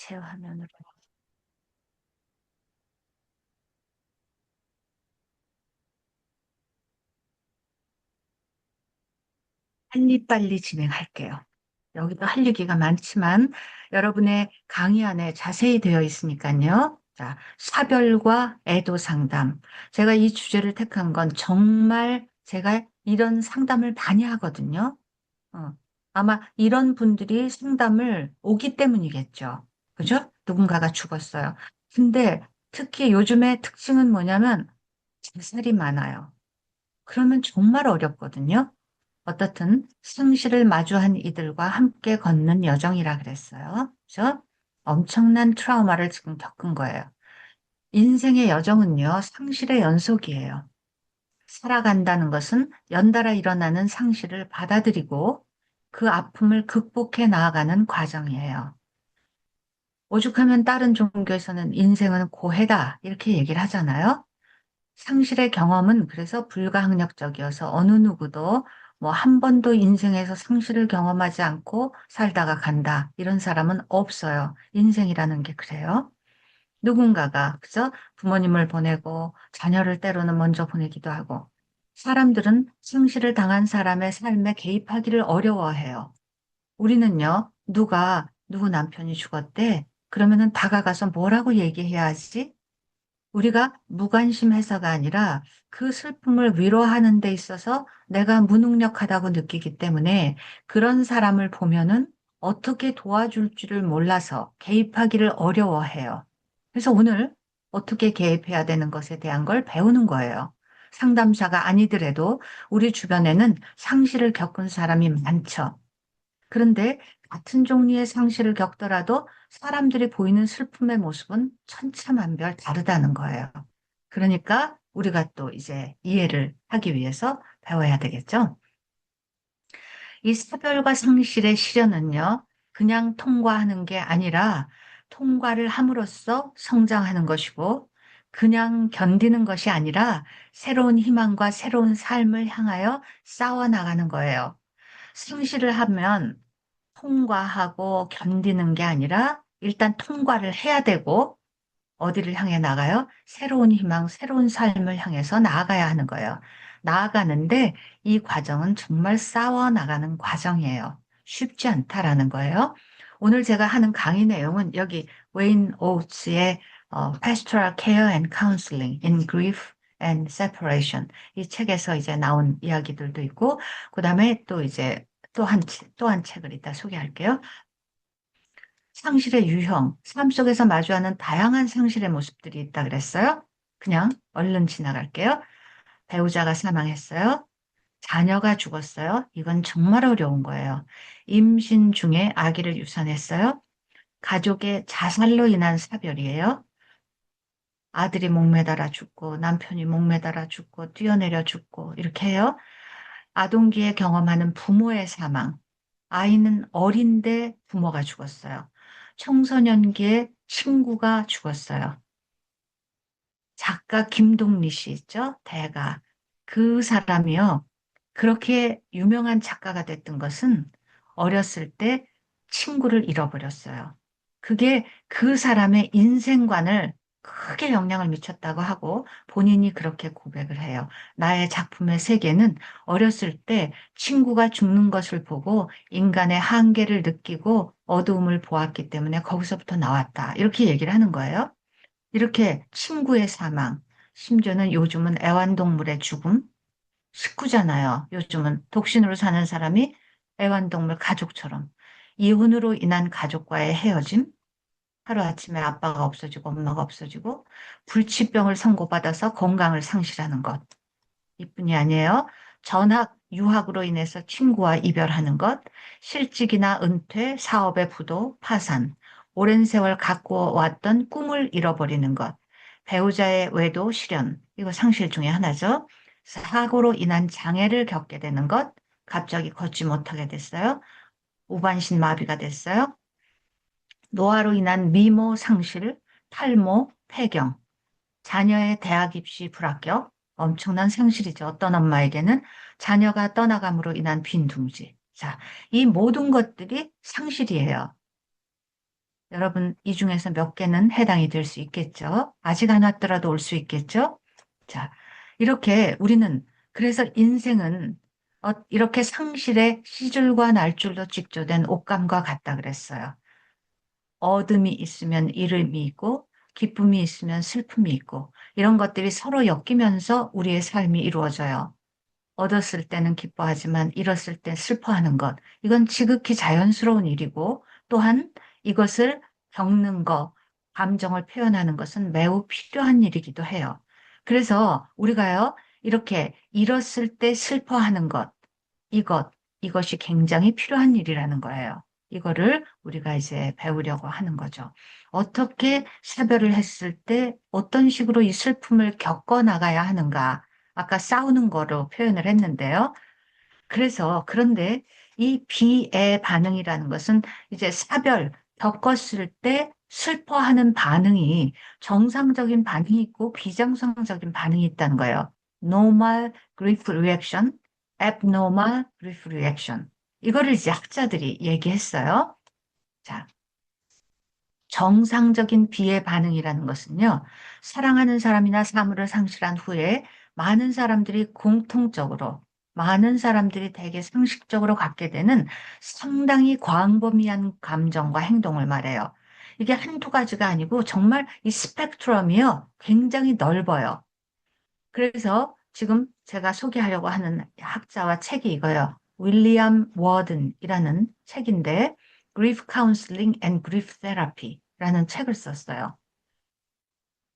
제 화면으로 빨리빨리 진행할게요. 여기도 할 얘기가 많지만 여러분의 강의 안에 자세히 되어 있으니까요. 자, 사별과 애도 상담. 제가 이 주제를 택한 건 정말 제가 이런 상담을 많이 하거든요. 어, 아마 이런 분들이 상담을 오기 때문이겠죠. 그죠? 누군가가 죽었어요. 근데 특히 요즘의 특징은 뭐냐면 자살이 많아요. 그러면 정말 어렵거든요. 어떻든 생시를 마주한 이들과 함께 걷는 여정이라 그랬어요. 그죠? 엄청난 트라우마를 지금 겪은 거예요. 인생의 여정은요, 상실의 연속이에요. 살아간다는 것은 연달아 일어나는 상실을 받아들이고 그 아픔을 극복해 나아가는 과정이에요. 오죽하면 다른 종교에서는 인생은 고해다, 이렇게 얘기를 하잖아요. 상실의 경험은 그래서 불가항력적이어서 어느 누구도 뭐 한 번도 인생에서 상실을 경험하지 않고 살다가 간다. 이런 사람은 없어요. 인생이라는 게 그래요. 누군가가, 그죠? 부모님을 보내고 자녀를 때로는 먼저 보내기도 하고 사람들은 상실을 당한 사람의 삶에 개입하기를 어려워해요. 우리는요, 누구 남편이 죽었대? 그러면은 다가가서 뭐라고 얘기해야 하지? 우리가 무관심해서가 아니라 그 슬픔을 위로하는 데 있어서 내가 무능력하다고 느끼기 때문에 그런 사람을 보면은 어떻게 도와줄지를 몰라서 개입하기를 어려워해요. 그래서 오늘 어떻게 개입해야 되는 것에 대한 걸 배우는 거예요. 상담사가 아니더라도 우리 주변에는 상실을 겪은 사람이 많죠. 그런데 같은 종류의 상실을 겪더라도 사람들이 보이는 슬픔의 모습은 천차만별 다르다는 거예요. 그러니까 우리가 또 이제 이해를 하기 위해서 배워야 되겠죠. 이 사별과 상실의 시련은요, 그냥 통과하는 게 아니라 통과를 함으로써 성장하는 것이고, 그냥 견디는 것이 아니라 새로운 희망과 새로운 삶을 향하여 싸워나가는 거예요. 상실을 하면 통과하고 견디는 게 아니라 일단 통과를 해야 되고 어디를 향해 나가요? 새로운 희망, 새로운 삶을 향해서 나아가야 하는 거예요. 나아가는데 이 과정은 정말 싸워 나가는 과정이에요. 쉽지 않다라는 거예요. 오늘 제가 하는 강의 내용은 여기 웨인 오츠의 Pastoral Care and Counseling in Grief and Separation 이 책에서 이제 나온 이야기들도 있고 그다음에 또 이제 또 한 책을 이따 소개할게요. 상실의 유형, 삶 속에서 마주하는 다양한 상실의 모습들이 있다 그랬어요. 그냥 얼른 지나갈게요. 배우자가 사망했어요. 자녀가 죽었어요. 이건 정말 어려운 거예요. 임신 중에 아기를 유산했어요. 가족의 자살로 인한 사별이에요. 아들이 목매달아 죽고 남편이 목매달아 죽고 뛰어내려 죽고 이렇게 해요. 아동기에 경험하는 부모의 사망. 아이는 어린데 부모가 죽었어요. 청소년기에 친구가 죽었어요. 작가 김동리 씨 있죠? 대가. 그 사람이요. 그렇게 유명한 작가가 됐던 것은 어렸을 때 친구를 잃어버렸어요. 그게 그 사람의 인생관을 크게 영향을 미쳤다고 하고 본인이 그렇게 고백을 해요. 나의 작품의 세계는 어렸을 때 친구가 죽는 것을 보고 인간의 한계를 느끼고 어두움을 보았기 때문에 거기서부터 나왔다. 이렇게 얘기를 하는 거예요. 이렇게 친구의 사망, 심지어는 요즘은 애완동물의 죽음, 식구잖아요. 요즘은 독신으로 사는 사람이 애완동물 가족처럼 이혼으로 인한 가족과의 헤어짐, 하루아침에 아빠가 없어지고 엄마가 없어지고 불치병을 선고받아서 건강을 상실하는 것. 이뿐이 아니에요. 전학, 유학으로 인해서 친구와 이별하는 것, 실직이나 은퇴, 사업의 부도, 파산, 오랜 세월 갖고 왔던 꿈을 잃어버리는 것, 배우자의 외도, 실연, 이거 상실 중에 하나죠. 사고로 인한 장애를 겪게 되는 것, 갑자기 걷지 못하게 됐어요. 우반신 마비가 됐어요. 노화로 인한 미모 상실, 탈모, 폐경, 자녀의 대학 입시 불합격, 엄청난 상실이죠. 어떤 엄마에게는 자녀가 떠나감으로 인한 빈둥지. 자, 이 모든 것들이 상실이에요. 여러분, 이 중에서 몇 개는 해당이 될 수 있겠죠? 아직 안 왔더라도 올 수 있겠죠? 자, 이렇게 우리는, 그래서 인생은 이렇게 상실의 시줄과 날줄로 직조된 옷감과 같다 그랬어요. 어둠이 있으면 이름이 있고, 기쁨이 있으면 슬픔이 있고, 이런 것들이 서로 엮이면서 우리의 삶이 이루어져요. 얻었을 때는 기뻐하지만 잃었을 때 슬퍼하는 것. 이건 지극히 자연스러운 일이고 또한 이것을 겪는 것, 감정을 표현하는 것은 매우 필요한 일이기도 해요. 그래서 우리가요, 이렇게 잃었을 때 슬퍼하는 것, 이것, 이것이 굉장히 필요한 일이라는 거예요. 이거를 우리가 이제 배우려고 하는 거죠. 어떻게 사별을 했을 때 어떤 식으로 이 슬픔을 겪어 나가야 하는가. 아까 싸우는 거로 표현을 했는데요. 그런데 이 비의 반응이라는 것은 이제 겪었을 때 슬퍼하는 반응이 정상적인 반응이 있고 비정상적인 반응이 있다는 거예요. Normal grief reaction, abnormal grief reaction. 이거를 이제 학자들이 얘기했어요. 자, 정상적인 비의 반응이라는 것은요, 사랑하는 사람이나 사물을 상실한 후에 많은 사람들이 공통적으로, 많은 사람들이 대개 상식적으로 갖게 되는 상당히 광범위한 감정과 행동을 말해요. 이게 한두 가지가 아니고 정말 이 스펙트럼이요, 굉장히 넓어요. 그래서 지금 제가 소개하려고 하는 학자와 책이 이거예요. 윌리엄 워든이라는 책인데, Grief Counseling and Grief Therapy라는 책을 썼어요.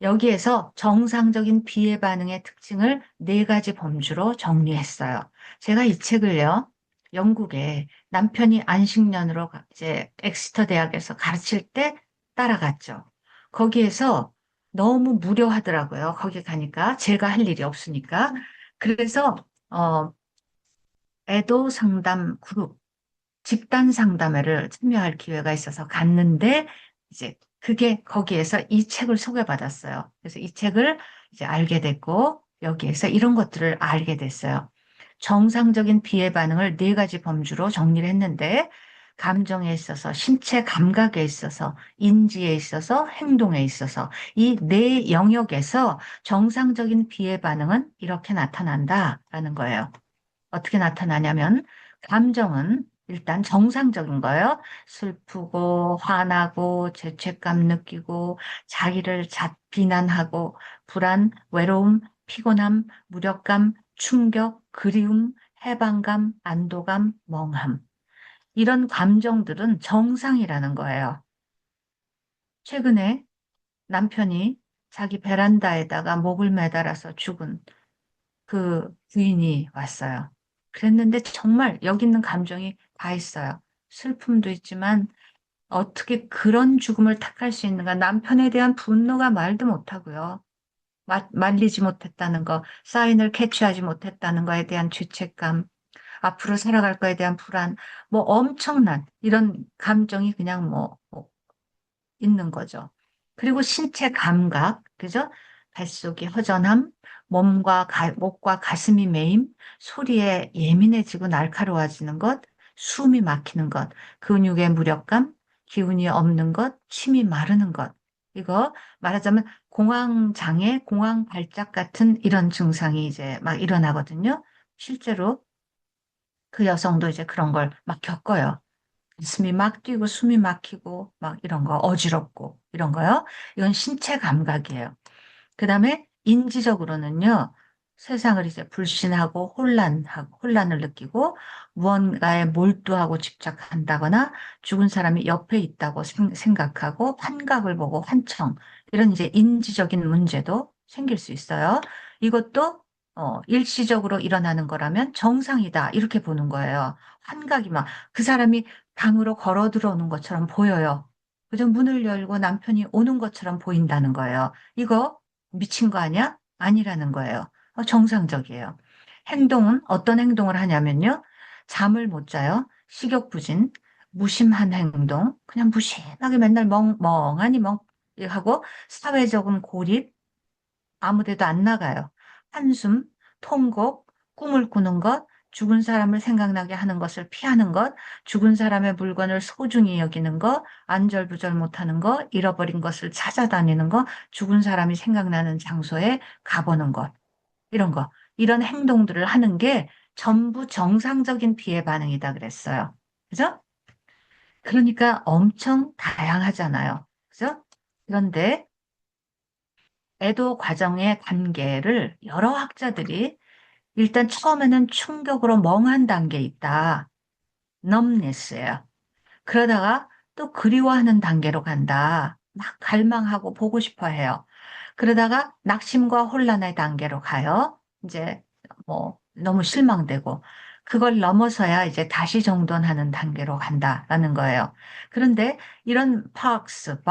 여기에서 정상적인 비애 반응의 특징을 네 가지 범주로 정리했어요. 제가 이 책을요, 영국에 남편이 안식년으로 이제 엑스터 대학에서 가르칠 때 따라갔죠. 거기에서 너무 무료하더라고요. 거기 가니까 제가 할 일이 없으니까. 그래서 어, 애도 상담 그룹 집단 상담회를 참여할 기회가 있어서 갔는데 이제 그게 거기에서 이 책을 소개받았어요. 그래서 이 책을 이제 알게 됐고 여기에서 이런 것들을 알게 됐어요. 정상적인 비애 반응을 네 가지 범주로 정리를 했는데 감정에 있어서 신체 감각에 있어서 인지에 있어서 행동에 있어서 이 네 영역에서 정상적인 비애 반응은 이렇게 나타난다라는 거예요. 어떻게 나타나냐면 감정은 일단 정상적인 거예요. 슬프고 화나고 죄책감 느끼고 비난하고 불안, 외로움, 피곤함, 무력감, 충격, 그리움, 해방감, 안도감, 멍함. 이런 감정들은 정상이라는 거예요. 최근에 남편이 자기 베란다에다가 목을 매달아서 죽은 그 부인이 왔어요. 그랬는데 정말 여기 있는 감정이 다 있어요. 슬픔도 있지만 어떻게 그런 죽음을 택할 수 있는가? 남편에 대한 분노가 말도 못하고요. 말리지 못했다는 거, 사인을 캐치하지 못했다는 거에 대한 죄책감, 앞으로 살아갈 거에 대한 불안, 뭐 엄청난 이런 감정이 그냥 뭐 있는 거죠. 그리고 신체 감각, 그죠? 뱃속이 허전함, 목과 가슴이 메임, 소리에 예민해지고 날카로워지는 것, 숨이 막히는 것, 근육의 무력감, 기운이 없는 것, 침이 마르는 것. 이거 말하자면 공황장애, 공황발작 같은 이런 증상이 이제 막 일어나거든요. 실제로 그 여성도 이제 그런 걸 막 겪어요. 가슴이 막 뛰고 숨이 막히고 막 이런 거 어지럽고 이런 거요. 이건 신체 감각이에요. 그다음에 인지적으로는요. 세상을 이제 불신하고 혼란을 느끼고 무언가에 몰두하고 집착한다거나 죽은 사람이 옆에 있다고 생각하고 환각을 보고 환청 이런 이제 인지적인 문제도 생길 수 있어요. 이것도 일시적으로 일어나는 거라면 정상이다 이렇게 보는 거예요. 환각이 막 그 사람이 방으로 걸어 들어오는 것처럼 보여요. 그저 문을 열고 남편이 오는 것처럼 보인다는 거예요. 이거 미친 거 아니야? 아니라는 거예요. 정상적이에요. 행동은 어떤 행동을 하냐면요. 잠을 못 자요. 식욕부진, 무심한 행동, 그냥 무심하게 맨날 멍하니 하고 사회적인 고립, 아무 데도 안 나가요. 한숨, 통곡, 꿈을 꾸는 것, 죽은 사람을 생각나게 하는 것을 피하는 것, 죽은 사람의 물건을 소중히 여기는 것, 안절부절 못하는 것, 잃어버린 것을 찾아다니는 것, 죽은 사람이 생각나는 장소에 가보는 것, 이런 거, 이런 행동들을 하는 게 전부 정상적인 피해 반응이다 그랬어요. 그죠? 그러니까 엄청 다양하잖아요. 그죠? 그런데 애도 과정의 단계를 여러 학자들이 일단 처음에는 충격으로 멍한 단계에 있다. numbness예요. 그러다가 또 그리워하는 단계로 간다. 막 갈망하고 보고 싶어 해요. 그러다가 낙심과 혼란의 단계로 가요. 이제 뭐 너무 실망되고 그걸 넘어서야 이제 다시 정돈하는 단계로 간다라는 거예요. 그런데 이런 파크스,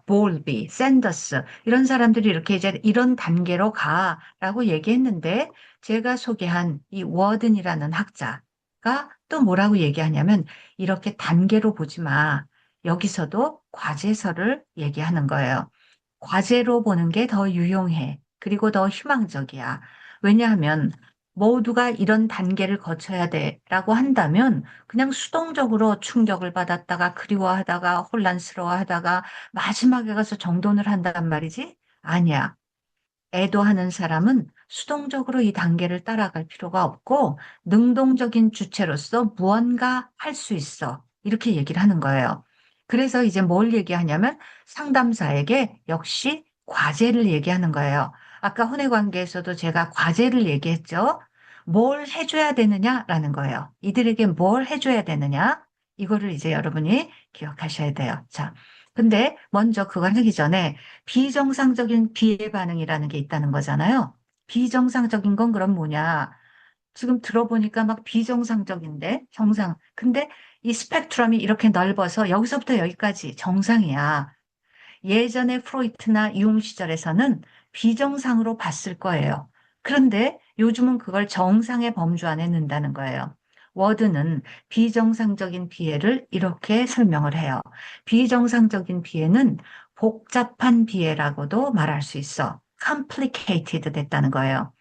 볼비, 샌더스 이런 사람들이 이렇게 이제 이런 단계로 가라고 얘기했는데 제가 소개한 이 워든이라는 학자가 또 뭐라고 얘기하냐면 이렇게 단계로 보지 마. 여기서도 과제서를 얘기하는 거예요. 과제로 보는 게 더 유용해. 그리고 더 희망적이야. 왜냐하면 모두가 이런 단계를 거쳐야 돼라고 한다면 그냥 수동적으로 충격을 받았다가 그리워하다가 혼란스러워하다가 마지막에 가서 정돈을 한단 말이지? 아니야. 애도하는 사람은 수동적으로 이 단계를 따라갈 필요가 없고 능동적인 주체로서 무언가 할 수 있어. 이렇게 얘기를 하는 거예요. 그래서 이제 뭘 얘기하냐면 상담사에게 역시 과제를 얘기하는 거예요. 아까 혼외관계에서도 제가 과제를 얘기했죠. 뭘 해줘야 되느냐라는 거예요. 이들에게 뭘 해줘야 되느냐? 이거를 이제 여러분이 기억하셔야 돼요. 자, 근데 먼저 그걸 하기 전에 비정상적인 비애 반응이라는 게 있다는 거잖아요. 비정상적인 건 그럼 뭐냐? 지금 들어보니까 막 비정상적인데 정상. 근데 이 스펙트럼이 이렇게 넓어서 여기서부터 여기까지 정상이야. 예전에 프로이트나 융 시절에서는 비정상으로 봤을 거예요. 그런데 요즘은 그걸 정상의 범주 안에 넣는다는 거예요. 워드는 비정상적인 비애를 이렇게 설명을 해요. 비정상적인 비애는 복잡한 비애라고도 말할 수 있어. complicated 됐다는 거예요.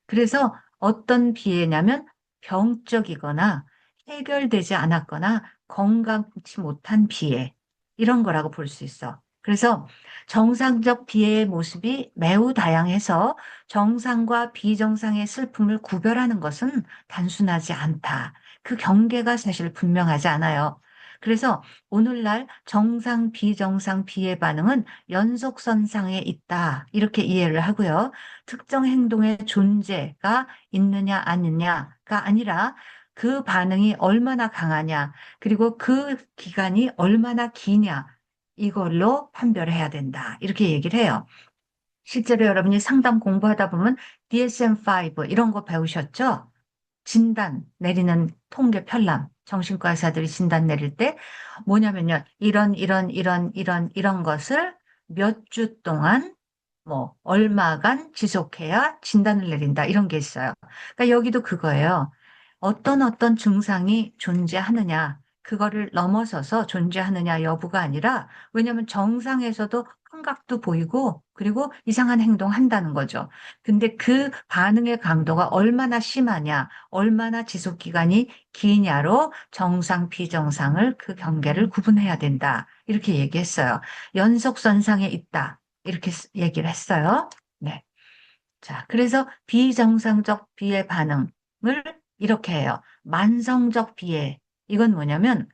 그래서 어떤 비애냐면 병적이거나 해결되지 않았거나 건강치 못한 비애 이런 거라고 볼 수 있어. 그래서 정상적 비애의 모습이 매우 다양해서 정상과 비정상의 슬픔을 구별하는 것은 단순하지 않다. 그 경계가 사실 분명하지 않아요. 그래서 오늘날 정상, 비정상, 비애 반응은 연속선상에 있다. 이렇게 이해를 하고요. 특정 행동의 존재가 있느냐 아니냐가 아니라 그 반응이 얼마나 강하냐, 그리고 그 기간이 얼마나 기냐, 이걸로 판별해야 된다. 이렇게 얘기를 해요. 실제로 여러분이 상담 공부하다 보면 DSM-5 이런 거 배우셨죠? 진단 내리는 통계 편람, 정신과 의사들이 진단 내릴 때 뭐냐면요. 이런 것을 몇 주 동안 뭐 얼마간 지속해야 진단을 내린다 이런 게 있어요. 그러니까 여기도 그거예요. 어떤 증상이 존재하느냐, 그거를 넘어서서 존재하느냐 여부가 아니라 왜냐하면 정상에서도 환각도 보이고 그리고 이상한 행동 한다는 거죠. 근데 그 반응의 강도가 얼마나 심하냐, 얼마나 지속 기간이 기냐로 정상, 비정상을 그 경계를 구분해야 된다. 이렇게 얘기했어요. 연속선상에 있다. 이렇게 얘기를 했어요. 네. 자, 그래서 비정상적 비애 반응을 이렇게 해요. 만성적 비애. 이건 뭐냐면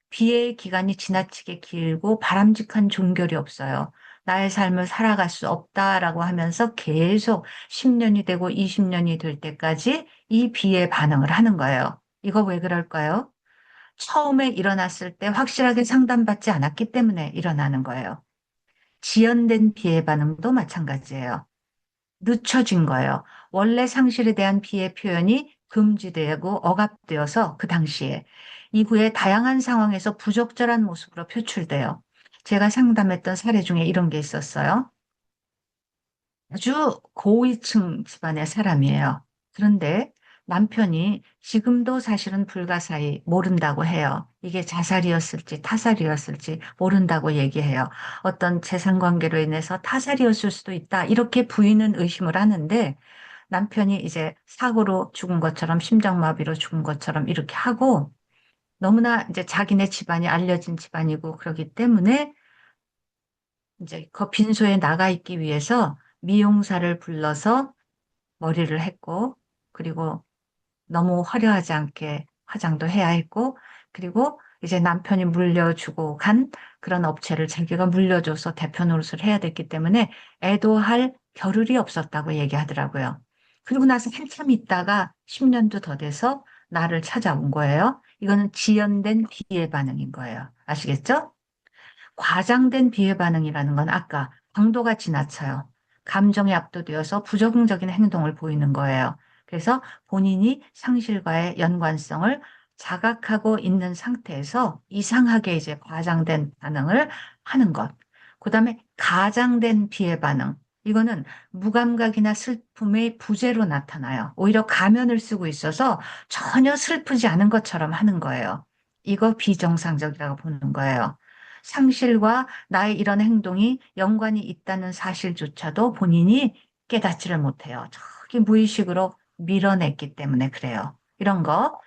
비애의 기간이 지나치게 길고 바람직한 종결이 없어요. 나의 삶을 살아갈 수 없다라고 하면서 계속 10년이 되고 20년이 될 때까지 이 비애 반응을 하는 거예요. 이거 왜 그럴까요? 처음에 일어났을 때 확실하게 상담받지 않았기 때문에 일어나는 거예요. 지연된 비애 반응도 마찬가지예요. 늦춰진 거예요. 원래 상실에 대한 피해 표현이 금지되고 억압되어서 그 당시에 이후에 다양한 상황에서 부적절한 모습으로 표출돼요. 제가 상담했던 사례 중에 이런 게 있었어요. 아주 고위층 집안의 사람이에요. 그런데 남편이 지금도 사실은 불가사의 모른다고 해요. 이게 자살이었을지 타살이었을지 모른다고 얘기해요. 어떤 재산 관계로 인해서 타살이었을 수도 있다. 이렇게 부인은 의심을 하는데 남편이 이제 사고로 죽은 것처럼 심장마비로 죽은 것처럼 이렇게 하고 너무나 이제 자기네 집안이 알려진 집안이고 그러기 때문에 이제 그 빈소에 나가 있기 위해서 미용사를 불러서 머리를 했고 그리고 너무 화려하지 않게 화장도 해야 했고, 그리고 이제 남편이 물려주고 간 그런 업체를 자기가 물려줘서 대표 노릇을 해야 됐기 때문에 애도할 겨를이 없었다고 얘기하더라고요. 그리고 나서 한참 있다가 10년도 더 돼서 나를 찾아온 거예요. 이거는 지연된 비애 반응인 거예요. 아시겠죠? 과장된 비애 반응이라는 건 아까 강도가 지나쳐요. 감정에 압도되어서 부정적인 행동을 보이는 거예요. 그래서 본인이 상실과의 연관성을 자각하고 있는 상태에서 이상하게 이제 과장된 반응을 하는 것. 그다음에 가장된 비애 반응. 이거는 무감각이나 슬픔의 부재로 나타나요. 오히려 가면을 쓰고 있어서 전혀 슬프지 않은 것처럼 하는 거예요. 이거 비정상적이라고 보는 거예요. 상실과 나의 이런 행동이 연관이 있다는 사실조차도 본인이 깨닫지를 못해요. 저기 무의식으로 밀어냈기 때문에 그래요. 이런 거,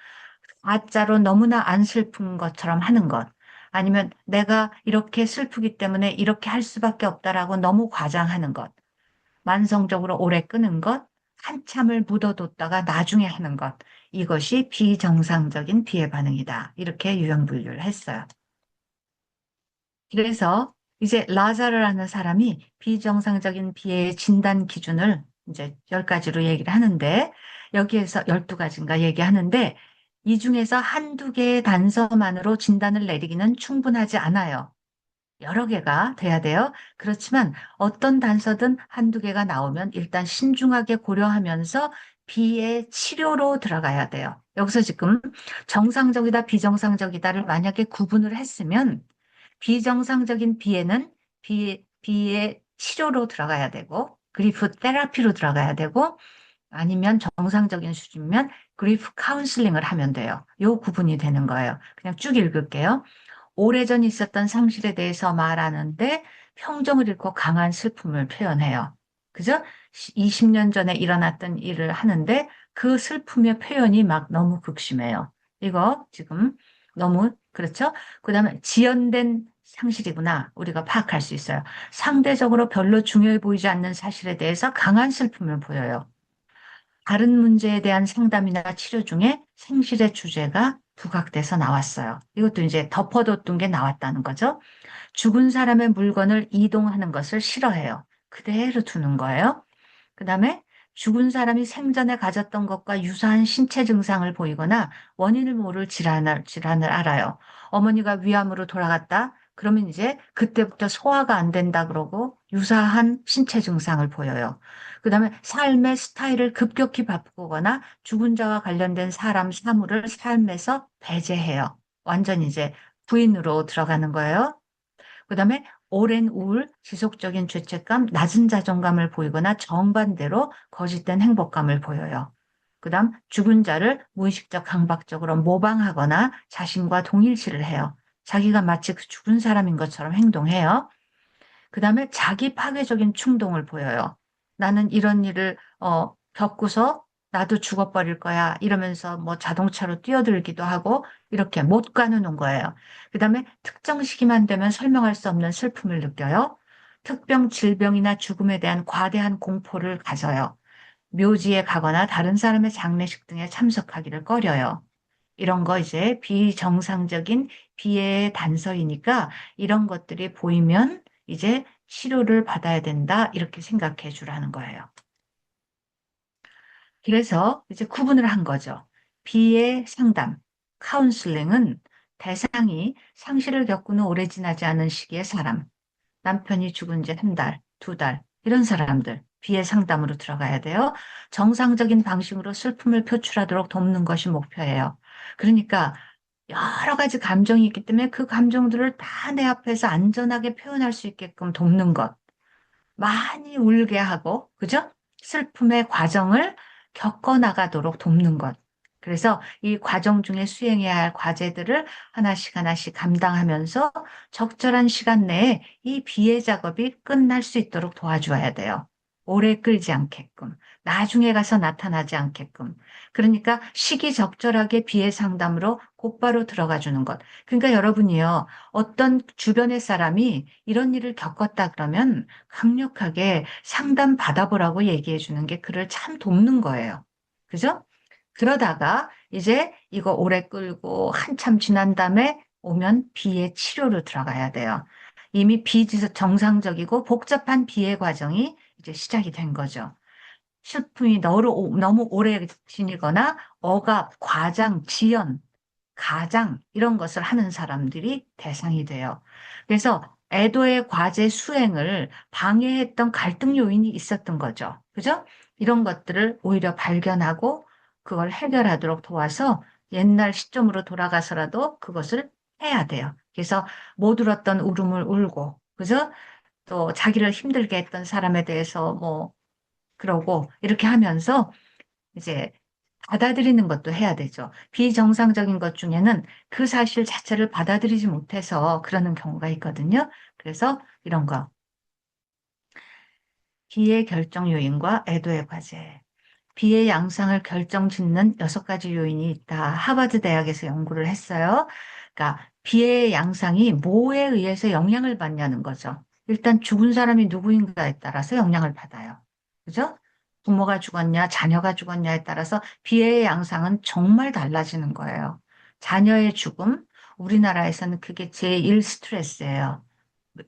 가짜로 너무나 안 슬픈 것처럼 하는 것. 아니면 내가 이렇게 슬프기 때문에 이렇게 할 수밖에 없다라고 너무 과장하는 것. 만성적으로 오래 끄는 것. 한참을 묻어뒀다가 나중에 하는 것. 이것이 비정상적인 비애 반응이다. 이렇게 유형 분류를 했어요. 그래서 이제 라자르라는 사람이 비정상적인 비애의 진단 기준을 이제 10가지로 얘기를 하는데 여기에서 12가지인가 얘기하는데 이 중에서 한두 개의 단서만으로 진단을 내리기는 충분하지 않아요. 여러 개가 돼야 돼요. 그렇지만 어떤 단서든 한두 개가 나오면 일단 신중하게 고려하면서 비의 치료로 들어가야 돼요. 여기서 지금 정상적이다, 비정상적이다를 만약에 구분을 했으면 비정상적인 비에는 비의 치료로 들어가야 되고, 그리프 테라피로 들어가야 되고, 아니면 정상적인 수준이면 그리프 카운슬링을 하면 돼요. 요 구분이 되는 거예요. 그냥 쭉 읽을게요. 오래전 있었던 상실에 대해서 말하는데 평정을 잃고 강한 슬픔을 표현해요. 그죠? 20년 전에 일어났던 일을 하는데 그 슬픔의 표현이 막 너무 극심해요. 이거 지금 너무 그렇죠? 그다음에 지연된 상실이구나. 우리가 파악할 수 있어요. 상대적으로 별로 중요해 보이지 않는 사실에 대해서 강한 슬픔을 보여요. 다른 문제에 대한 상담이나 치료 중에 생실의 주제가 부각돼서 나왔어요. 이것도 이제 덮어뒀던 게 나왔다는 거죠. 죽은 사람의 물건을 이동하는 것을 싫어해요. 그대로 두는 거예요. 그 다음에 죽은 사람이 생전에 가졌던 것과 유사한 신체 증상을 보이거나 원인을 모를 질환을 알아요. 어머니가 위암으로 돌아갔다. 그러면 이제 그때부터 소화가 안 된다 그러고 유사한 신체 증상을 보여요. 그 다음에 삶의 스타일을 급격히 바꾸거나 죽은 자와 관련된 사람, 사물을 삶에서 배제해요. 완전 이제 부인으로 들어가는 거예요. 그다음에 오랜 우울, 지속적인 죄책감, 낮은 자존감을 보이거나 정반대로 거짓된 행복감을 보여요. 그다음 죽은 자를 무의식적 강박적으로 모방하거나 자신과 동일시를 해요. 자기가 마치 그 죽은 사람인 것처럼 행동해요. 그다음에 자기 파괴적인 충동을 보여요. 나는 이런 일을 겪고서 나도 죽어버릴 거야 이러면서 뭐 자동차로 뛰어들기도 하고 이렇게 못 가누는 거예요. 그다음에 특정 시기만 되면 설명할 수 없는 슬픔을 느껴요. 특정 질병이나 죽음에 대한 과대한 공포를 가져요. 묘지에 가거나 다른 사람의 장례식 등에 참석하기를 꺼려요. 이런 거 이제 비정상적인 비애의 단서이니까 이런 것들이 보이면 이제 치료를 받아야 된다. 이렇게 생각해 주라는 거예요. 그래서 이제 구분을 한 거죠. 비애 상담, 카운슬링은 대상이 상실을 겪은 후 오래 지나지 않은 시기의 사람, 남편이 죽은 지 한 달, 두 달, 이런 사람들, 비애 상담으로 들어가야 돼요. 정상적인 방식으로 슬픔을 표출하도록 돕는 것이 목표예요. 그러니까 여러 가지 감정이 있기 때문에 그 감정들을 다 내 앞에서 안전하게 표현할 수 있게끔 돕는 것. 많이 울게 하고, 그죠? 슬픔의 과정을 겪어나가도록 돕는 것. 그래서 이 과정 중에 수행해야 할 과제들을 하나씩 하나씩 감당하면서 적절한 시간 내에 이 비애 작업이 끝날 수 있도록 도와줘야 돼요. 오래 끌지 않게끔, 나중에 가서 나타나지 않게끔. 그러니까 시기적절하게 비해 상담으로 곧바로 들어가 주는 것. 그러니까 여러분이요, 어떤 주변의 사람이 이런 일을 겪었다 그러면 강력하게 상담 받아보라고 얘기해 주는 게 그를 참 돕는 거예요. 그죠? 그러다가 이제 이거 오래 끌고 한참 지난 다음에 오면 비의 치료로 들어가야 돼요. 이미 비정상적이고 복잡한 비의 과정이 이제 시작이 된 거죠. 슬픔이 너무 오래 지니거나 억압, 과장, 지연, 가장 이런 것을 하는 사람들이 대상이 돼요. 그래서 애도의 과제 수행을 방해했던 갈등 요인이 있었던 거죠. 그죠? 이런 것들을 오히려 발견하고 그걸 해결하도록 도와서 옛날 시점으로 돌아가서라도 그것을 해야 돼요. 그래서 못 울었던 울음을 울고, 그죠? 또 자기를 힘들게 했던 사람에 대해서 뭐 그러고 이렇게 하면서 이제 받아들이는 것도 해야 되죠. 비정상적인 것 중에는 그 사실 자체를 받아들이지 못해서 그러는 경우가 있거든요. 그래서 이런 거. 비의 결정 요인과 애도의 과제. 비의 양상을 결정짓는 6가지 요인이 있다. 하버드 대학에서 연구를 했어요. 그러니까 비의 양상이 뭐에 의해서 영향을 받냐는 거죠. 일단 죽은 사람이 누구인가에 따라서 영향을 받아요. 그죠? 부모가 죽었냐, 자녀가 죽었냐에 따라서 비의 양상은 정말 달라지는 거예요. 자녀의 죽음, 우리나라에서는 그게 제1 스트레스예요.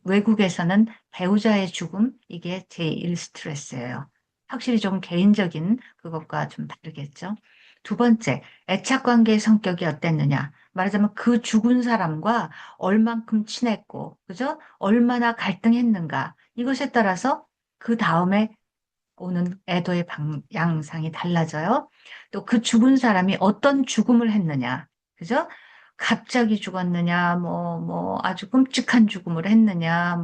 외국에서는 배우자의 죽음, 이게 제1 스트레스예요. 확실히 좀 개인적인 그것과 좀 다르겠죠. 두 번째, 애착 관계의 성격이 어땠느냐. 말하자면 그 죽은 사람과 얼만큼 친했고, 그죠? 얼마나 갈등했는가. 이것에 따라서 그 다음에 오는 애도의 양상이 달라져요. 또 그 죽은 사람이 어떤 죽음을 했느냐. 그죠? 갑자기 죽었느냐, 뭐, 아주 끔찍한 죽음을 했느냐,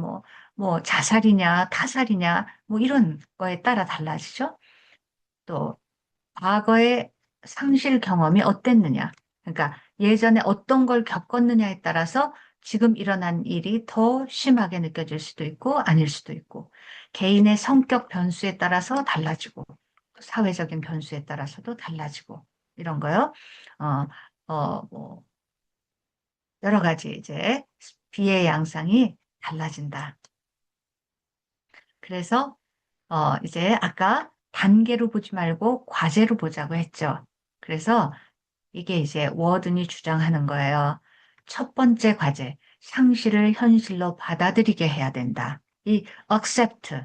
뭐, 자살이냐, 타살이냐, 뭐, 이런 거에 따라 달라지죠. 또, 과거의 상실 경험이 어땠느냐. 그러니까 예전에 어떤 걸 겪었느냐에 따라서 지금 일어난 일이 더 심하게 느껴질 수도 있고 아닐 수도 있고 개인의 성격 변수에 따라서 달라지고 사회적인 변수에 따라서도 달라지고 이런 거요. 뭐 여러 가지 이제 비의 양상이 달라진다. 그래서 이제 아까 단계로 보지 말고 과제로 보자고 했죠. 그래서 이게 이제 워든이 주장하는 거예요. 첫 번째 과제, 상실을 현실로 받아들이게 해야 된다. 이 accept,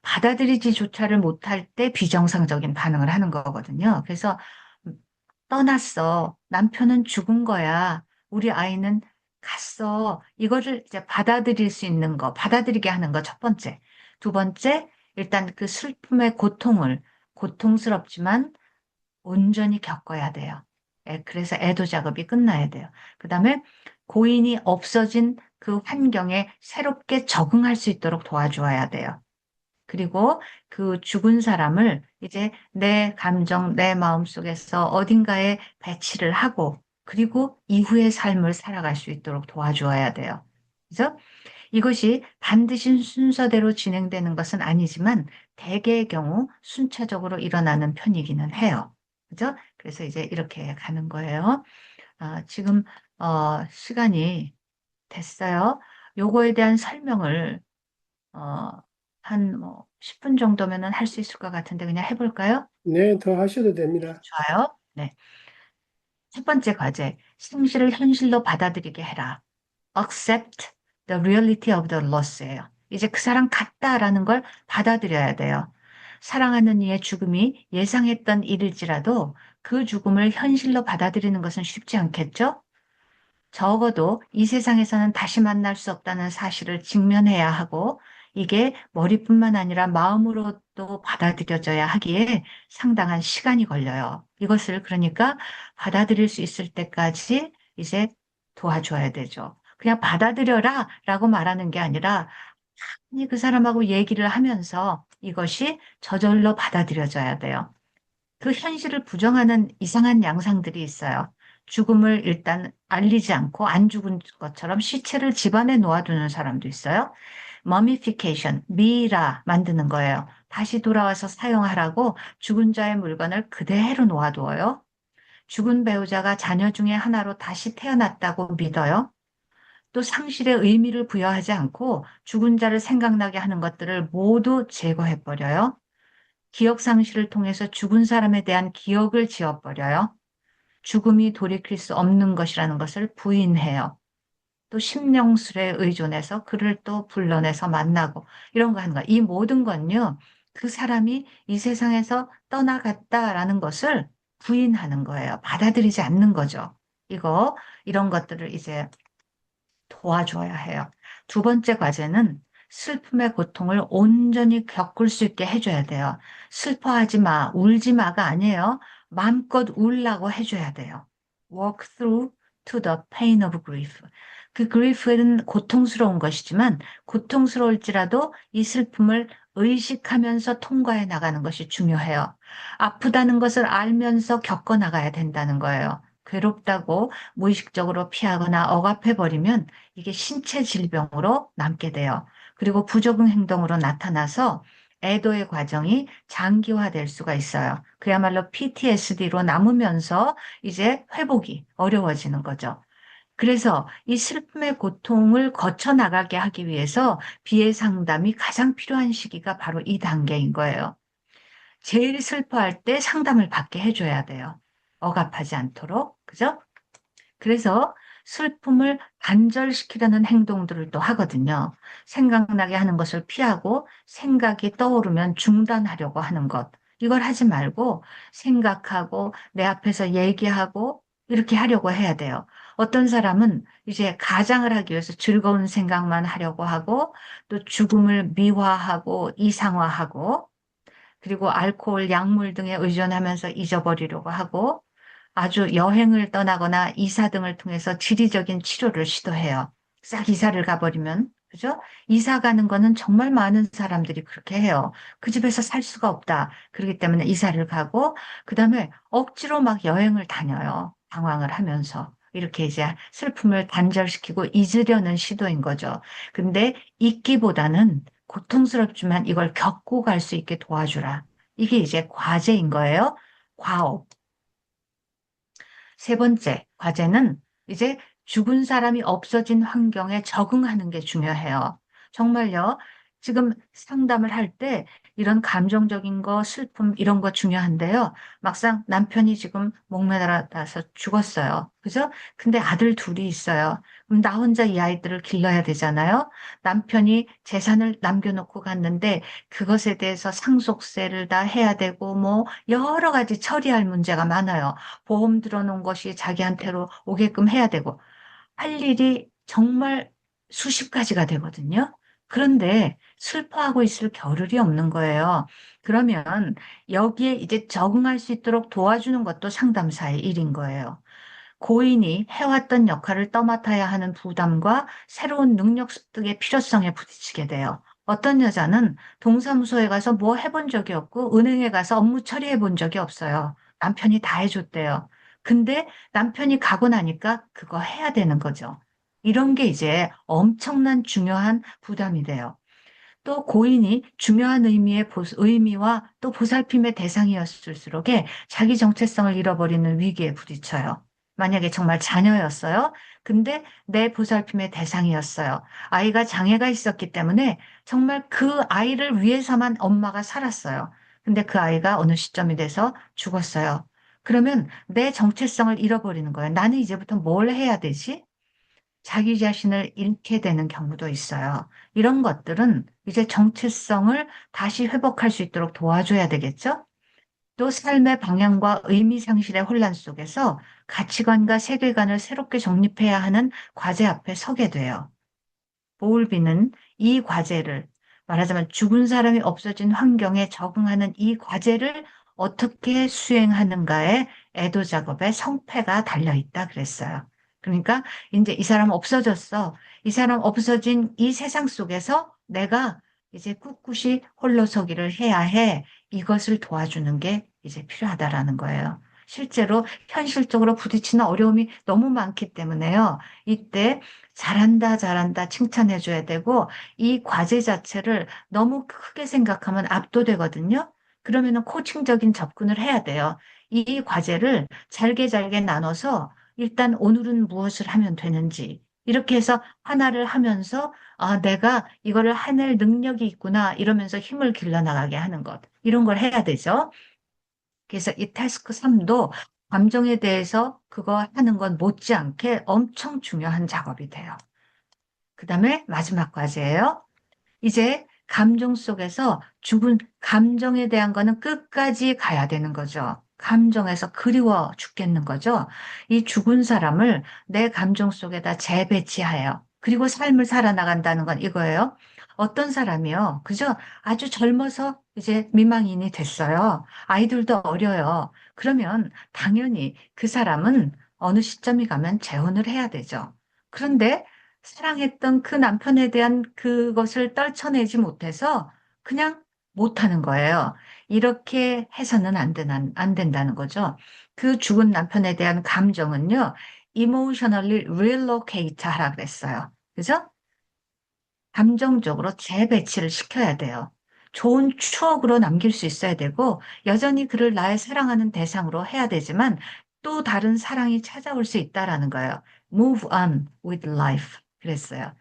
받아들이지조차를 못할 때 비정상적인 반응을 하는 거거든요. 그래서 떠났어. 남편은 죽은 거야. 우리 아이는 갔어. 이거를 이제 받아들일 수 있는 거, 받아들이게 하는 거 첫 번째. 두 번째, 일단 그 슬픔의 고통을, 고통스럽지만 온전히 겪어야 돼요. 그래서 애도 작업이 끝나야 돼요. 그 다음에 고인이 없어진 그 환경에 새롭게 적응할 수 있도록 도와주어야 돼요. 그리고 그 죽은 사람을 이제 내 감정, 내 마음 속에서 어딘가에 배치를 하고 그리고 이후의 삶을 살아갈 수 있도록 도와주어야 돼요. 그죠? 이것이 반드시 순서대로 진행되는 것은 아니지만 대개의 경우 순차적으로 일어나는 편이기는 해요. 그죠? 그래서 이제 이렇게 가는 거예요. 지금 시간이 됐어요. 요거에 대한 설명을 어, 한 뭐 10분 정도면은 할 수 있을 것 같은데 그냥 해볼까요? 네, 더 하셔도 됩니다. 좋아요. 네. 첫 번째 과제, 상실을 현실로 받아들이게 해라. Accept the reality of the loss예요. 이제 그 사람 같다라는 걸 받아들여야 돼요. 사랑하는 이의 죽음이 예상했던 일일지라도 그 죽음을 현실로 받아들이는 것은 쉽지 않겠죠? 적어도 이 세상에서는 다시 만날 수 없다는 사실을 직면해야 하고 이게 머리뿐만 아니라 마음으로도 받아들여져야 하기에 상당한 시간이 걸려요. 이것을 그러니까 받아들일 수 있을 때까지 이제 도와줘야 되죠. 그냥 받아들여라 라고 말하는 게 아니라 그 사람하고 얘기를 하면서 이것이 저절로 받아들여져야 돼요. 그 현실을 부정하는 이상한 양상들이 있어요. 죽음을 일단 알리지 않고 안 죽은 것처럼 시체를 집안에 놓아두는 사람도 있어요. mummification, 미라 만드는 거예요. 다시 돌아와서 사용하라고 죽은 자의 물건을 그대로 놓아두어요. 죽은 배우자가 자녀 중에 하나로 다시 태어났다고 믿어요. 또 상실의 의미를 부여하지 않고 죽은 자를 생각나게 하는 것들을 모두 제거해버려요. 기억 상실을 통해서 죽은 사람에 대한 기억을 지워버려요. 죽음이 돌이킬 수 없는 것이라는 것을 부인해요. 또 심령술에 의존해서 그를 또 불러내서 만나고 이런 거 하는 거야. 이 모든 건요, 그 사람이 이 세상에서 떠나갔다라는 것을 부인하는 거예요. 받아들이지 않는 거죠. 이런 것들을 이제 도와줘야 해요. 두 번째 과제는 슬픔의 고통을 온전히 겪을 수 있게 해줘야 돼요. 슬퍼하지 마, 울지 마가 아니에요. 마음껏 울라고 해줘야 돼요. Walk through to the pain of grief. 그 grief는 고통스러운 것이지만 고통스러울지라도 이 슬픔을 의식하면서 통과해 나가는 것이 중요해요. 아프다는 것을 알면서 겪어 나가야 된다는 거예요. 괴롭다고 무의식적으로 피하거나 억압해버리면 이게 신체 질병으로 남게 돼요. 그리고 부적응 행동으로 나타나서 애도의 과정이 장기화될 수가 있어요. 그야말로 PTSD로 남으면서 이제 회복이 어려워지는 거죠. 그래서 이 슬픔의 고통을 거쳐 나가게 하기 위해서 비애 상담이 가장 필요한 시기가 바로 이 단계인 거예요. 제일 슬퍼할 때 상담을 받게 해줘야 돼요. 억압하지 않도록. 그죠? 그래서 슬픔을 단절시키려는 행동들을 또 하거든요. 생각나게 하는 것을 피하고 생각이 떠오르면 중단하려고 하는 것. 이걸 하지 말고 생각하고 내 앞에서 얘기하고 이렇게 하려고 해야 돼요. 어떤 사람은 이제 가장을 하기 위해서 즐거운 생각만 하려고 하고 또 죽음을 미화하고 이상화하고 그리고 알코올, 약물 등에 의존하면서 잊어버리려고 하고 아주 여행을 떠나거나 이사 등을 통해서 지리적인 치료를 시도해요. 싹 이사를 가버리면, 그죠? 이사 가는 거는 정말 많은 사람들이 그렇게 해요. 그 집에서 살 수가 없다. 그렇기 때문에 이사를 가고, 그 다음에 억지로 막 여행을 다녀요. 방황을 하면서. 이렇게 이제 슬픔을 단절시키고 잊으려는 시도인 거죠. 근데 잊기보다는 고통스럽지만 이걸 겪고 갈 수 있게 도와주라. 이게 이제 과제인 거예요. 과업. 세 번째 과제는 이제 죽은 사람이 없어진 환경에 적응하는 게 중요해요. 정말요. 지금 상담을 할 때 이런 감정적인 거, 슬픔 이런 거 중요한데요. 막상 남편이 지금 목매달아서 죽었어요. 그죠? 근데 아들 둘이 있어요. 그럼 나 혼자 이 아이들을 길러야 되잖아요. 남편이 재산을 남겨놓고 갔는데 그것에 대해서 상속세를 다 해야 되고 뭐 여러 가지 처리할 문제가 많아요. 보험 들어놓은 것이 자기한테로 오게끔 해야 되고 할 일이 정말 수십 가지가 되거든요. 그런데 슬퍼하고 있을 겨를이 없는 거예요. 그러면 여기에 이제 적응할 수 있도록 도와주는 것도 상담사의 일인 거예요. 고인이 해왔던 역할을 떠맡아야 하는 부담과 새로운 능력 습득의 필요성에 부딪히게 돼요. 어떤 여자는 동사무소에 가서 뭐 해본 적이 없고 은행에 가서 업무 처리해 본 적이 없어요. 남편이 다 해줬대요. 근데 남편이 가고 나니까 그거 해야 되는 거죠. 이런 게 이제 엄청난 중요한 부담이 돼요. 또 고인이 중요한 의미와 또 보살핌의 대상이었을수록에 자기 정체성을 잃어버리는 위기에 부딪혀요. 만약에 정말 자녀였어요. 근데 내 보살핌의 대상이었어요. 아이가 장애가 있었기 때문에 정말 그 아이를 위해서만 엄마가 살았어요. 근데 그 아이가 어느 시점이 돼서 죽었어요. 그러면 내 정체성을 잃어버리는 거예요. 나는 이제부터 뭘 해야 되지? 자기 자신을 잃게 되는 경우도 있어요. 이런 것들은 이제 정체성을 다시 회복할 수 있도록 도와줘야 되겠죠? 또 삶의 방향과 의미 상실의 혼란 속에서 가치관과 세계관을 새롭게 정립해야 하는 과제 앞에 서게 돼요. 보울비는 이 과제를 말하자면 죽은 사람이 없어진 환경에 적응하는 이 과제를 어떻게 수행하는가에 애도 작업에 성패가 달려 있다 그랬어요. 그러니까 이제 이 사람 없어졌어. 이 사람 없어진 이 세상 속에서 내가 이제 꿋꿋이 홀로 서기를 해야 해. 이것을 도와주는 게 이제 필요하다라는 거예요. 실제로 현실적으로 부딪히는 어려움이 너무 많기 때문에요. 이때 잘한다, 잘한다 칭찬해줘야 되고, 이 과제 자체를 너무 크게 생각하면 압도되거든요. 그러면은 코칭적인 접근을 해야 돼요. 이 과제를 잘게 잘게 나눠서 일단 오늘은 무엇을 하면 되는지, 이렇게 해서 하나를 하면서 아, 내가 이거를 해낼 능력이 있구나 이러면서 힘을 길러나가게 하는 것. 이런 걸 해야 되죠. 그래서 이 태스크 3도 감정에 대해서 그거 하는 건 못지않게 엄청 중요한 작업이 돼요. 그 다음에 마지막 과제예요. 이제 감정 속에서 죽은 감정에 대한 거는 끝까지 가야 되는 거죠. 감정에서 그리워 죽겠는 거죠. 이 죽은 사람을 내 감정 속에다 재배치하여 그리고 삶을 살아나간다는 건 이거예요. 어떤 사람이요. 그죠? 아주 젊어서 이제 미망인이 됐어요. 아이들도 어려요. 그러면 당연히 그 사람은 어느 시점이 가면 재혼을 해야 되죠. 그런데 사랑했던 그 남편에 대한 그것을 떨쳐내지 못해서 그냥 못하는 거예요. 이렇게 해서는 안 된다는 거죠. 그 죽은 남편에 대한 감정은요, emotionally relocate 하라 그랬어요. 그죠? 감정적으로 재배치를 시켜야 돼요. 좋은 추억으로 남길 수 있어야 되고, 여전히 그를 나의 사랑하는 대상으로 해야 되지만, 또 다른 사랑이 찾아올 수 있다라는 거예요. Move on with life. 그랬어요.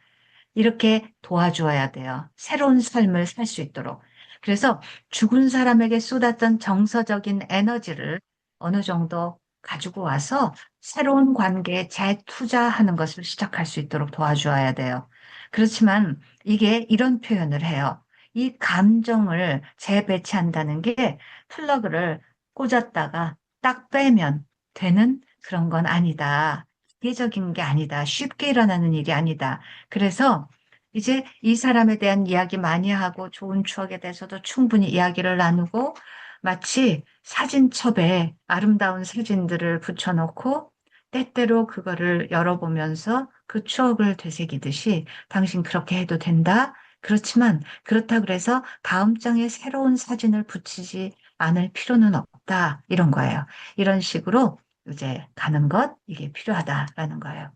이렇게 도와주어야 돼요. 새로운 삶을 살 수 있도록. 그래서 죽은 사람에게 쏟았던 정서적인 에너지를 어느 정도 가지고 와서 새로운 관계에 재투자하는 것을 시작할 수 있도록 도와주어야 돼요. 그렇지만 이게 이런 표현을 해요. 이 감정을 재배치한다는 게 플러그를 꽂았다가 딱 빼면 되는 그런 건 아니다. 기계적인 게 아니다. 쉽게 일어나는 일이 아니다. 그래서 이제 이 사람에 대한 이야기 많이 하고 좋은 추억에 대해서도 충분히 이야기를 나누고 마치 사진첩에 아름다운 사진들을 붙여놓고 때때로 그거를 열어보면서 그 추억을 되새기듯이 당신 그렇게 해도 된다. 그렇지만 그렇다 그래서 다음 장에 새로운 사진을 붙이지 않을 필요는 없다. 이런 거예요. 이런 식으로 이제 가는 것, 이게 필요하다라는 거예요.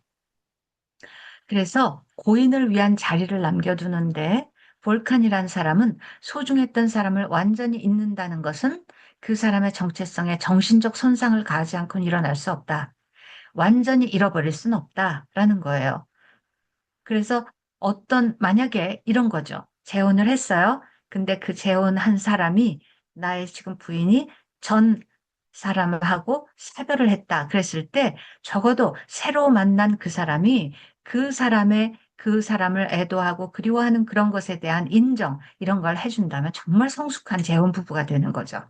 그래서 고인을 위한 자리를 남겨두는데 볼칸이란 사람은 소중했던 사람을 완전히 잊는다는 것은 그 사람의 정체성에 정신적 손상을 가하지 않고는 일어날 수 없다. 완전히 잃어버릴 수는 없다라는 거예요. 그래서 만약에 이런 거죠. 재혼을 했어요. 근데 그 재혼한 사람이 나의 지금 부인이 전 사람하고 사별을 했다. 그랬을 때 적어도 새로 만난 그 사람이 그 사람을 애도하고 그리워하는 그런 것에 대한 인정, 이런 걸 해준다면 정말 성숙한 재혼 부부가 되는 거죠.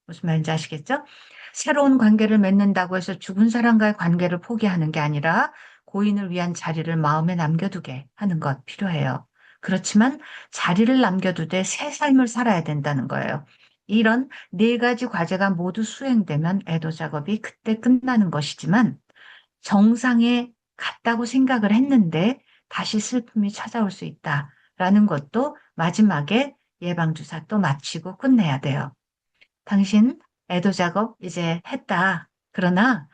무슨 말인지 아시겠죠? 새로운 관계를 맺는다고 해서 죽은 사람과의 관계를 포기하는 게 아니라 고인을 위한 자리를 마음에 남겨두게 하는 것 필요해요. 그렇지만 자리를 남겨두되 새 삶을 살아야 된다는 거예요. 이런 네 가지 과제가 모두 수행되면 애도 작업이 그때 끝나는 것이지만 정상에 갔다고 생각을 했는데 다시 슬픔이 찾아올 수 있다라는 것도 마지막에 예방주사 또 마치고 끝내야 돼요. 당신 애도 작업 이제 했다. 그러나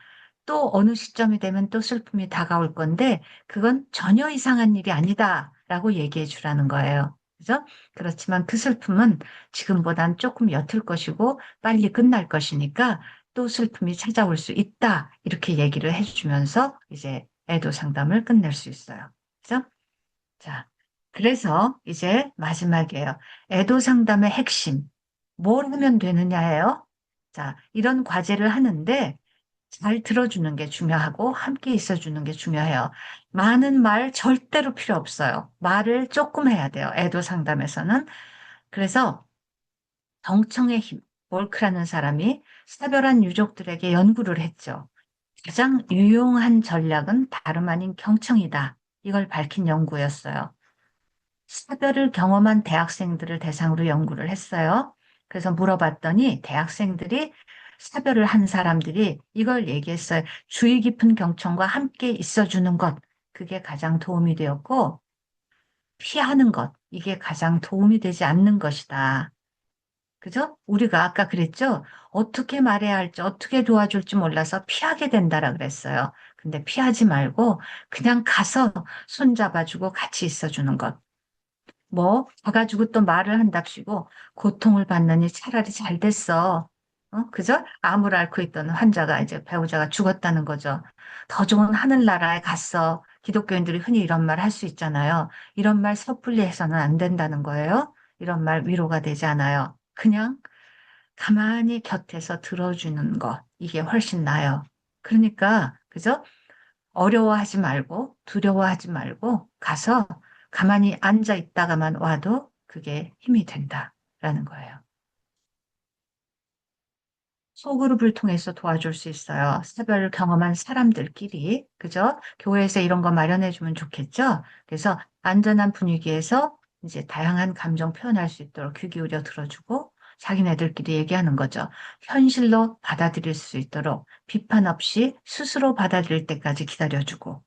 또 어느 시점이 되면 또 슬픔이 다가올 건데 그건 전혀 이상한 일이 아니다. 라고 얘기해 주라는 거예요. 그죠? 그렇지만 그 슬픔은 지금보단 조금 옅을 것이고 빨리 끝날 것이니까 또 슬픔이 찾아올 수 있다. 이렇게 얘기를 해주면서 이제 애도 상담을 끝낼 수 있어요. 그죠? 자, 그래서 이제 마지막이에요. 애도 상담의 핵심. 뭘 하면 되느냐예요. 자, 이런 과제를 하는데 잘 들어주는 게 중요하고 함께 있어주는 게 중요해요. 많은 말 절대로 필요 없어요. 말을 조금 해야 돼요. 애도 상담에서는. 그래서 정청의 힘, 몰크라는 사람이 사별한 유족들에게 연구를 했죠. 가장 유용한 전략은 다름 아닌 경청이다. 이걸 밝힌 연구였어요. 사별을 경험한 대학생들을 대상으로 연구를 했어요. 그래서 물어봤더니 대학생들이 사별을 한 사람들이 이걸 얘기했어요. 주의 깊은 경청과 함께 있어주는 것, 그게 가장 도움이 되었고, 피하는 것, 이게 가장 도움이 되지 않는 것이다. 그죠? 우리가 아까 그랬죠? 어떻게 말해야 할지, 어떻게 도와줄지 몰라서 피하게 된다라 그랬어요. 근데 피하지 말고 그냥 가서 손잡아주고 같이 있어주는 것. 뭐, 가가지고 또 말을 한답시고 고통을 받느니 차라리 잘 됐어. 그죠? 암을 앓고 있던 환자가 이제 배우자가 죽었다는 거죠. 더 좋은 하늘나라에 갔어. 기독교인들이 흔히 이런 말 할 수 있잖아요. 이런 말 섣불리 해서는 안 된다는 거예요. 이런 말 위로가 되지 않아요. 그냥 가만히 곁에서 들어주는 거. 이게 훨씬 나아요. 그러니까, 그죠? 어려워하지 말고 두려워하지 말고 가서 가만히 앉아 있다가만 와도 그게 힘이 된다라는 거예요. 소그룹을 통해서 도와줄 수 있어요. 사별을 경험한 사람들끼리, 그죠? 교회에서 이런 거 마련해 주면 좋겠죠? 그래서 안전한 분위기에서 이제 다양한 감정 표현할 수 있도록 귀 기울여 들어주고 자기네들끼리 얘기하는 거죠. 현실로 받아들일 수 있도록 비판 없이 스스로 받아들일 때까지 기다려주고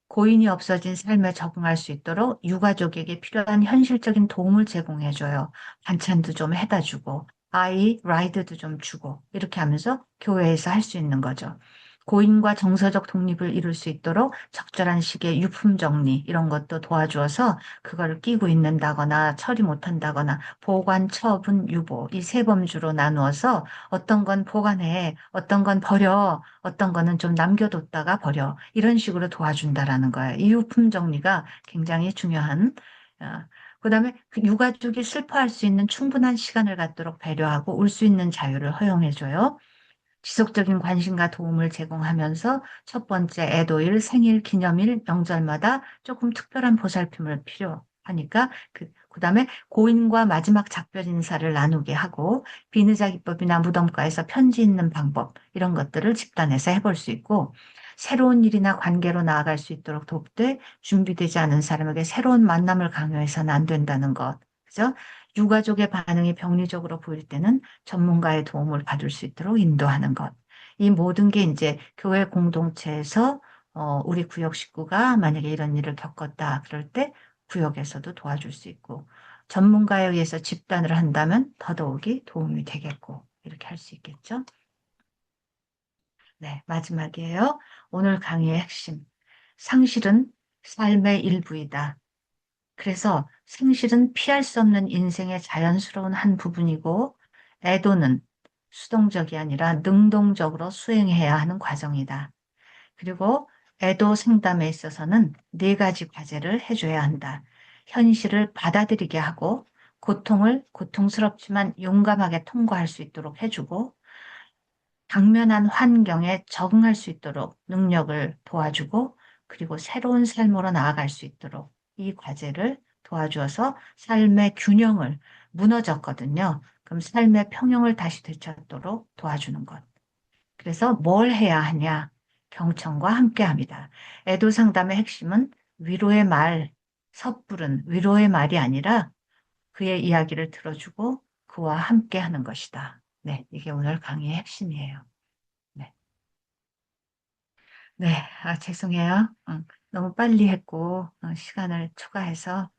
고인이 없어진 삶에 적응할 수 있도록 유가족에게 필요한 현실적인 도움을 제공해줘요. 반찬도 좀 해다 주고, 아이 라이드도 좀 주고, 이렇게 하면서 교회에서 할 수 있는 거죠. 고인과 정서적 독립을 이룰 수 있도록 적절한 시기에 유품 정리, 이런 것도 도와주어서 그걸 끼고 있는다거나 처리 못한다거나 보관, 처분, 유보, 이 세 범주로 나누어서 어떤 건 보관해, 어떤 건 버려, 어떤 거는 좀 남겨뒀다가 버려. 이런 식으로 도와준다라는 거예요. 이유품 정리가 굉장히 중요한. 그다음에 그 유가족이 슬퍼할 수 있는 충분한 시간을 갖도록 배려하고 울 수 있는 자유를 허용해줘요. 지속적인 관심과 도움을 제공하면서 첫 번째 애도일, 생일, 기념일, 명절마다 조금 특별한 보살핌을 필요하니까 그다음에 고인과 마지막 작별 인사를 나누게 하고 비느자 기법이나 무덤가에서 편지 읽는 방법 이런 것들을 집단에서 해볼 수 있고 새로운 일이나 관계로 나아갈 수 있도록 돕되 준비되지 않은 사람에게 새로운 만남을 강요해서는 안 된다는 것. 그죠? 유가족의 반응이 병리적으로 보일 때는 전문가의 도움을 받을 수 있도록 인도하는 것. 이 모든 게 이제 교회 공동체에서 우리 구역 식구가 만약에 이런 일을 겪었다 그럴 때 구역에서도 도와줄 수 있고 전문가에 의해서 집단을 한다면 더더욱이 도움이 되겠고 이렇게 할 수 있겠죠. 네, 마지막이에요. 오늘 강의의 핵심. 상실은 삶의 일부이다. 그래서 생실은 피할 수 없는 인생의 자연스러운 한 부분이고, 애도는 수동적이 아니라 능동적으로 수행해야 하는 과정이다. 그리고 애도 상담에 있어서는 네 가지 과제를 해줘야 한다. 현실을 받아들이게 하고, 고통을 고통스럽지만 용감하게 통과할 수 있도록 해주고, 당면한 환경에 적응할 수 있도록 능력을 도와주고 그리고 새로운 삶으로 나아갈 수 있도록 이 과제를 도와주어서 삶의 균형을 무너졌거든요. 그럼 삶의 평형을 다시 되찾도록 도와주는 것. 그래서 뭘 해야 하냐? 경청과 함께 합니다. 애도 상담의 핵심은 위로의 말, 섣부른 위로의 말이 아니라 그의 이야기를 들어주고 그와 함께 하는 것이다. 네, 이게 오늘 강의의 핵심이에요. 네. 네, 죄송해요. 너무 빨리 했고, 시간을 초과해서